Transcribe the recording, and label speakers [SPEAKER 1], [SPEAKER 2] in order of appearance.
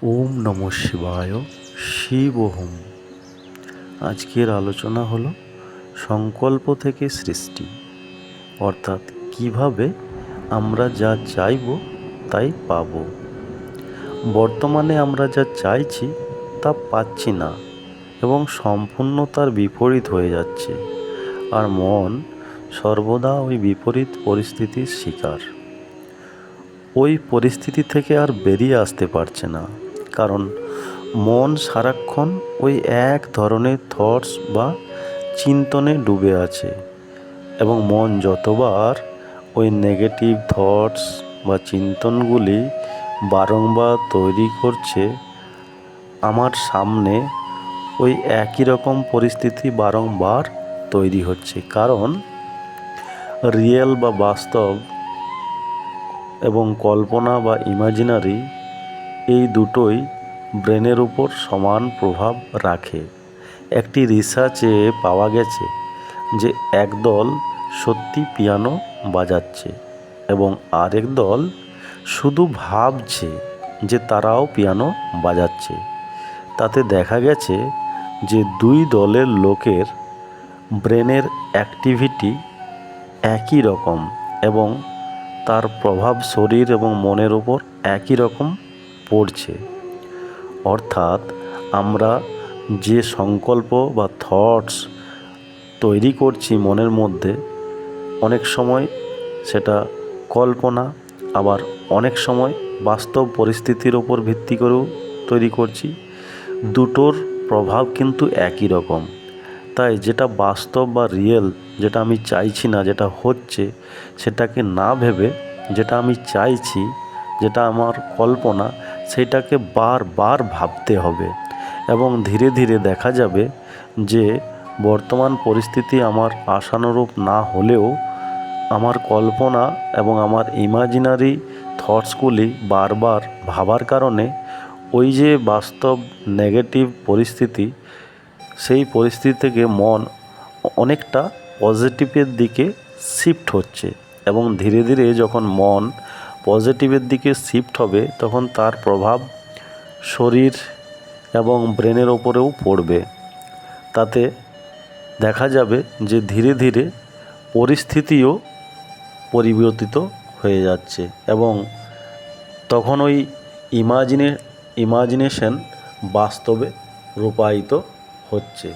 [SPEAKER 1] ওম নমঃ শিবায় শিবোহম। আজকের আলোচনা হলো সংকল্প থেকে সৃষ্টি, অর্থাৎ কিভাবে আমরা যা চাইব তাই পাব। বর্তমানে আমরা যা চাইছি তা পাচ্ছি না এবং সম্পূর্ণ তার বিপরীত হয়ে যাচ্ছে, আর মন সর্বদা ওই বিপরীত পরিস্থিতির শিকার। ওই পরিস্থিতি থেকে আর বেরিয়ে আসতে পারছে না, কারণ মন সারাক্ষণ ওই এক ধরনের থটস বা চিন্তনে ডুবে আছে, এবং মন যতবার ওই নেগেটিভ থটস বা চিন্তনগুলি বারংবার তৈরি করছে, আমার সামনে ওই একই রকম পরিস্থিতি বারংবার তৈরি হচ্ছে। কারণ রিয়েল বা বাস্তব এবং কল্পনা বা ইমাজিনারি, এই দুটোই ব্রেনের উপর সমান প্রভাব রাখে। একটি রিসার্চে পাওয়া গেছে যে একদল সত্যি পিয়ানো বাজাচ্ছে এবং আরেক দল শুধু ভাবছে যে তারাও পিয়ানো বাজাচ্ছে। তাতে দেখা গেছে যে দুই দলের লোকের ব্রেনের অ্যাক্টিভিটি একই রকম এবং তার প্রভাব শরীর এবং মনের উপর একই রকম পড়ছে। অর্থাৎ আমরা যে সংকল্প বা থটস তৈরি করছি মনের মধ্যে, অনেক সময় সেটা কল্পনা, আবার অনেক সময় বাস্তব পরিস্থিতির ওপর ভিত্তি করেও তৈরি করছি। দুটোর প্রভাব কিন্তু একই রকম। তাই যেটা বাস্তব বা রিয়েল, যেটা আমি চাইছি না, যেটা হচ্ছে, সেটাকে না ভেবে যেটা আমি চাইছি, যেটা আমার কল্পনা, সেটাকে বারবার ভাবতে হবে। এবং ধীরে ধীরে দেখা যাবে যে বর্তমান পরিস্থিতি আমার আশানুরূপ না হলেও আমার কল্পনা এবং আমার ইমাজিনারি থটসগুলি বারবার ভাবার কারণে ওই যে বাস্তব নেগেটিভ পরিস্থিতি, সেই পরিস্থিতি থেকে মন অনেকটা পজিটিভের দিকে শিফট হচ্ছে। এবং ধীরে ধীরে যখন মন পজিটিভের দিকে শিফট হবে, তখন তার প্রভাব শরীর এবং ব্রেনের ওপরেও পড়বে। তাতে দেখা যাবে যে ধীরে ধীরে পরিস্থিতিও পরিবর্তিত হয়ে যাচ্ছে, এবং তখন ওই ইমাজিনেশন বাস্তবে রূপায়িত হচ্ছে।